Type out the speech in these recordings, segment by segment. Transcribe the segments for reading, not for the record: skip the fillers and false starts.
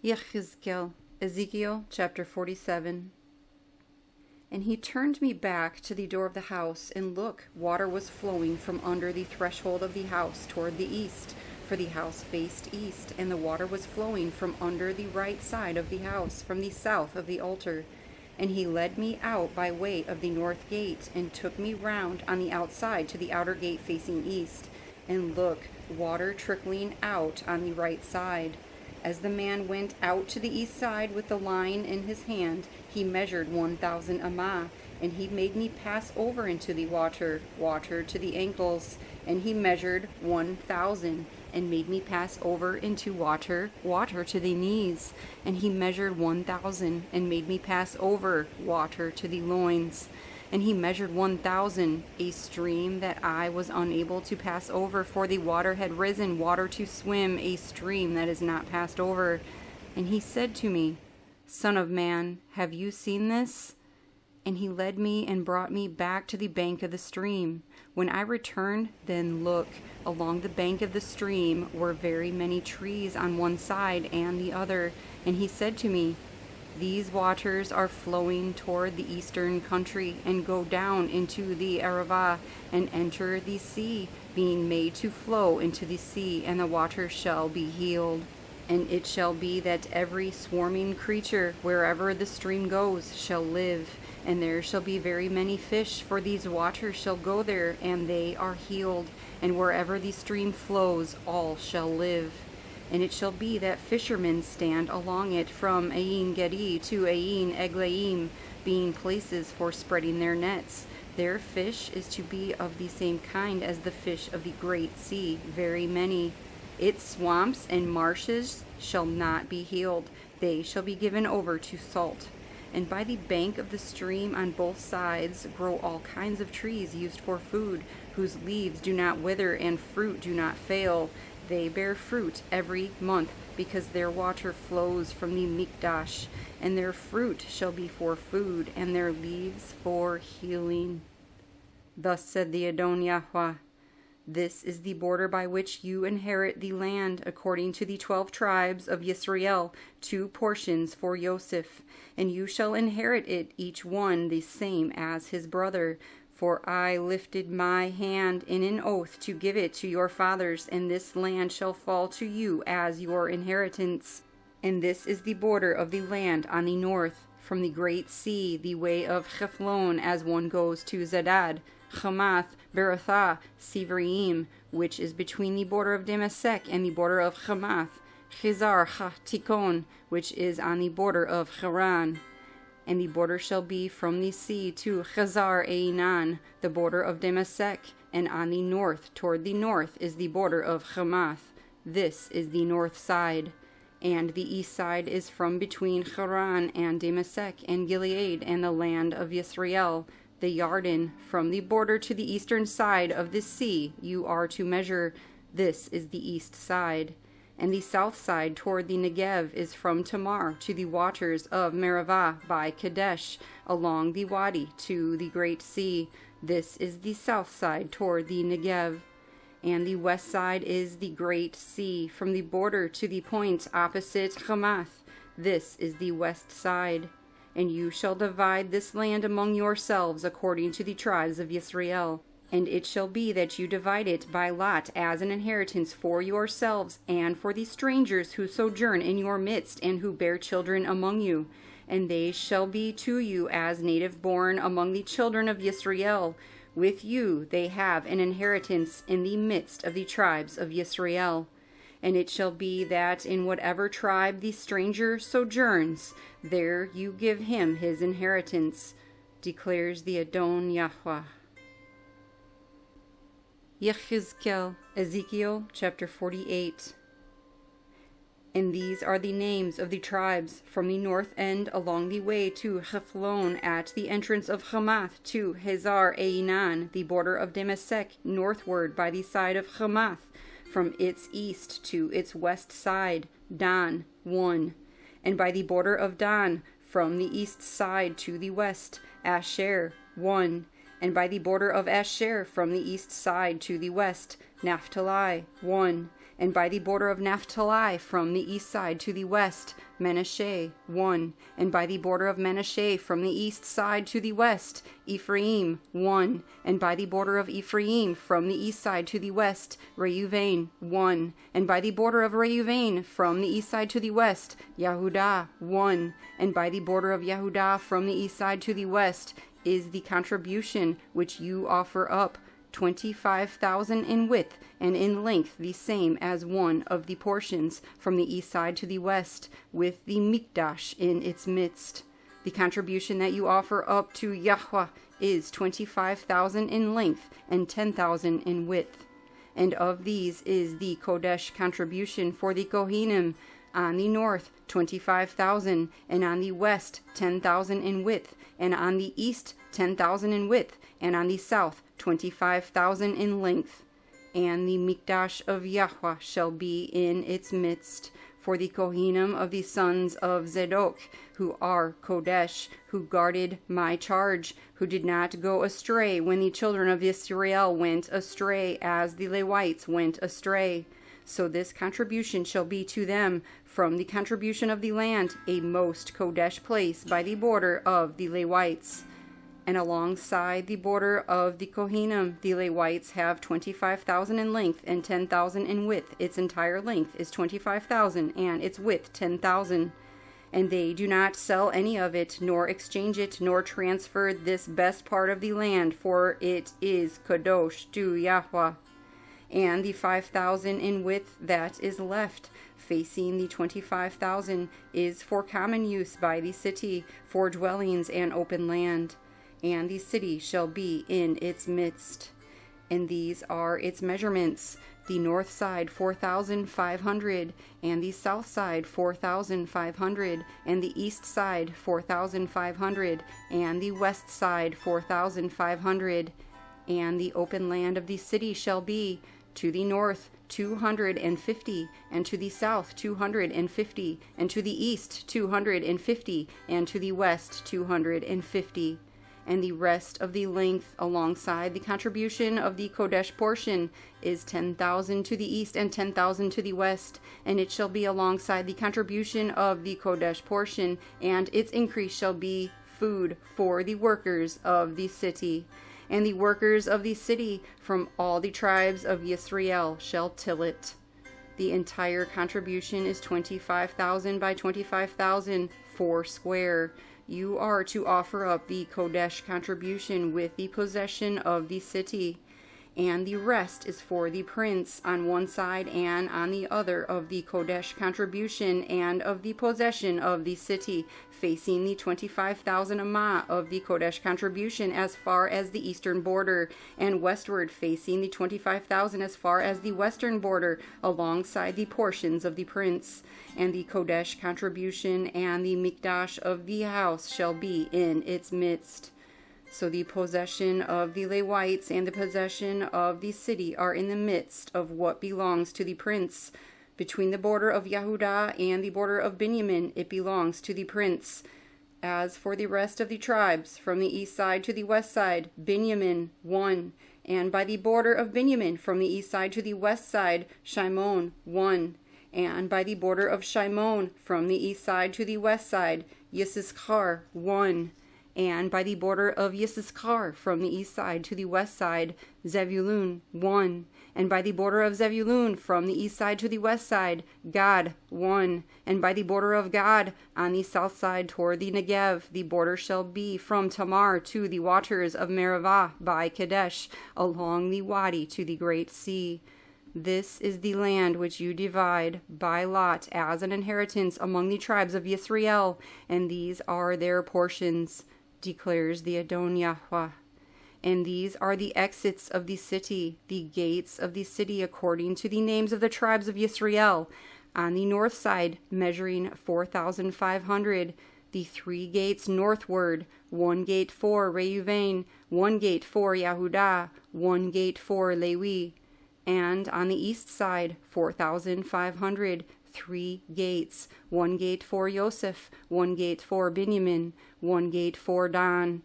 Yehezqel, Ezekiel chapter 47. And he turned me back to the door of the house, and look, water was flowing from under the threshold of the house toward the east, for the house faced east, and the water was flowing from under the right side of the house, from the south of the altar. And he led me out by way of the north gate, and took me round on the outside to the outer gate facing east. And look, water trickling out on the right side. As the man went out to the east side with the line in his hand, he measured 1,000 amah, and he made me pass over into the water to the ankles. And he measured 1,000, and made me pass over into water to the knees. And he measured 1,000, and made me pass over water to the loins. And he measured 1,000, a stream that I was unable to pass over, for the water had risen, water to swim, a stream that is not passed over. And he said to me, Son of man, have you seen this? And he led me and brought me back to the bank of the stream. When I returned, then look, along the bank of the stream were very many trees on one side and the other. And he said to me, These waters are flowing toward the eastern country, and go down into the Arava, and enter the sea, being made to flow into the sea, and the water shall be healed. And it shall be that every swarming creature, wherever the stream goes, shall live. And there shall be very many fish, for these waters shall go there, and they are healed. And wherever the stream flows, all shall live. And it shall be that fishermen stand along it from Ain Gedi to Ain Eglaim, being places for spreading their nets. Their fish is to be of the same kind as the fish of the great sea, very many. Its swamps and marshes shall not be healed. They shall be given over to salt. And by the bank of the stream on both sides grow all kinds of trees used for food, whose leaves do not wither and fruit do not fail. They bear fruit every month, because their water flows from the Mikdash, and their fruit shall be for food, and their leaves for healing. Thus said the Adon Yahuah, This is the border by which you inherit the land, according to the 12 tribes of Yisrael, 2 portions for Yosef, and you shall inherit it, each one the same as his brother. For I lifted my hand in an oath to give it to your fathers, and this land shall fall to you as your inheritance. And this is the border of the land on the north, from the great sea, the way of Hethlon, as one goes to Zadad, Hamath, Berothah, Sivraim, which is between the border of Damasek and the border of Hamath, Chizar HaTikon, which is on the border of Haran. And the border shall be from the sea to Chazar Einan, the border of Damasek, and on the north, toward the north, is the border of Hamath. This is the north side. And the east side is from between Haran and Damasek and Gilead and the land of Yisrael, the Yarden. From the border to the eastern side of the sea you are to measure. This is the east side. And the south side toward the Negev is from Tamar to the waters of Merivah by Kadesh, along the Wadi to the great sea. This is the south side toward the Negev. And the west side is the great sea, from the border to the point opposite Hamath. This is the west side. And you shall divide this land among yourselves according to the tribes of Yisrael. And it shall be that you divide it by lot as an inheritance for yourselves, and for the strangers who sojourn in your midst, and who bear children among you. And they shall be to you as native born among the children of Yisrael. With you they have an inheritance in the midst of the tribes of Yisrael. And it shall be that in whatever tribe the stranger sojourns, there you give him his inheritance, declares the Adon Yahuah. Yehezqel, Ezekiel chapter 48. And these are the names of the tribes from the north end along the way to Hethlon at the entrance of Hamath to Hazar Einan, the border of Damasek, northward by the side of Hamath, from its east to its west side, Dan, 1. And by the border of Dan, from the east side to the west, Asher, 1. And by the border of Asher from the east side to the west, Naphtali, 1. And by the border of Naphtali from the east side to the west, Manasseh, 1. And by the border of Manasseh from the east side to the west, Ephraim, 1. And by the border of Ephraim from the east side to the west, Reuven, 1. And by the border of Reuven from the east side to the west, Yehudah, 1. And by the border of Yehudah from the east side to the west is the contribution which you offer up, 25,000 in width, and in length the same as one of the portions from the east side to the west, with the mikdash in its midst. The contribution that you offer up to Yahuah is 25,000 in length and 10,000 in width. And of these is the Kodesh contribution for the Kohanim, on the north 25,000, and on the west 10,000 in width, and on the east 10,000 in width, and on the south 25,000 in length. And the mikdash of Yahuah shall be in its midst, for the Kohanim of the sons of Zadok, who are Kodesh, who guarded my charge, who did not go astray when the children of Israel went astray, as the Levites went astray. So this contribution shall be to them from the contribution of the land, a most Kodesh place by the border of the Levites. And alongside the border of the Kohanim, the Levites have 25,000 in length and 10,000 in width. Its entire length is 25,000 and its width 10,000. And they do not sell any of it, nor exchange it, nor transfer this best part of the land, for it is Kadosh to Yahuah. And the 5,000 in width that is left, facing the 25,000, is for common use by the city, for dwellings and open land. And the city shall be in its midst. And these are its measurements: the north side 4,500, and the south side 4,500, and the east side 4,500, and the west side 4,500. And the open land of the city shall be to the north 250, and to the south 250, and to the east 250, and to the west 250. And the rest of the length alongside the contribution of the Kodesh portion is 10,000 to the east and 10,000 to the west, and it shall be alongside the contribution of the Kodesh portion, and its increase shall be food for the workers of the city. And the workers of the city from all the tribes of Yisrael shall till it. The entire contribution is 25,000 by 25,000, 4 square. You are to offer up the Kodesh contribution with the possession of the city, and the rest is for the prince on one side and on the other of the Kodesh contribution and of the possession of the city, facing the 25,000 amah of the Kodesh contribution as far as the eastern border, and westward facing the 25,000 as far as the western border, alongside the portions of the prince. And the Kodesh contribution and the mikdash of the house shall be in its midst. So the possession of the Levites and the possession of the city are in the midst of what belongs to the prince. Between the border of Yehudah and the border of Benjamin, it belongs to the prince. As for the rest of the tribes, from the east side to the west side, Benjamin, 1. And by the border of Benjamin, from the east side to the west side, Shimon, 1. And by the border of Shimon, from the east side to the west side, Yehezqel, 1. And by the border of Yehezqel, from the east side to the west side, Zebulun, 1. And by the border of Zebulun, from the east side to the west side, Gad, 1. And by the border of Gad, on the south side toward the Negev, the border shall be from Tamar to the waters of Merivah by Kadesh, along the Wadi to the great sea. This is the land which you divide by lot as an inheritance among the tribes of Yisrael, and these are their portions, declares the Adon Yahuah. And these are the exits of the city, the gates of the city according to the names of the tribes of Yisrael. On the north side, measuring 4,500, the 3 gates northward, 1 gate for Reuven, 1 gate for Yehudah, 1 gate for Levi. And on the east side, 4,500, 3 gates, 1 gate for Joseph, 1 gate for Benjamin, 1 gate for Dan.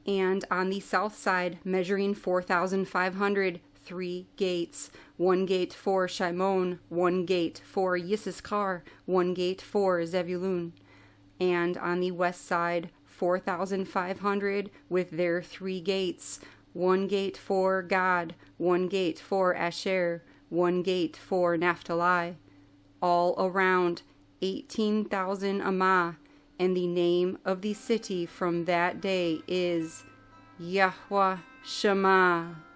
And on the south side, measuring 4,500, 3 gates, 1 gate for Shimon, 1 gate for Yissaschar, 1 gate for Zebulun. And on the west side, 4,500 with their 3 gates, 1 gate for Gad, 1 gate for Asher, 1 gate for Naphtali. All around 18,000 amah, and the name of the city from that day is Yahuah Shammah.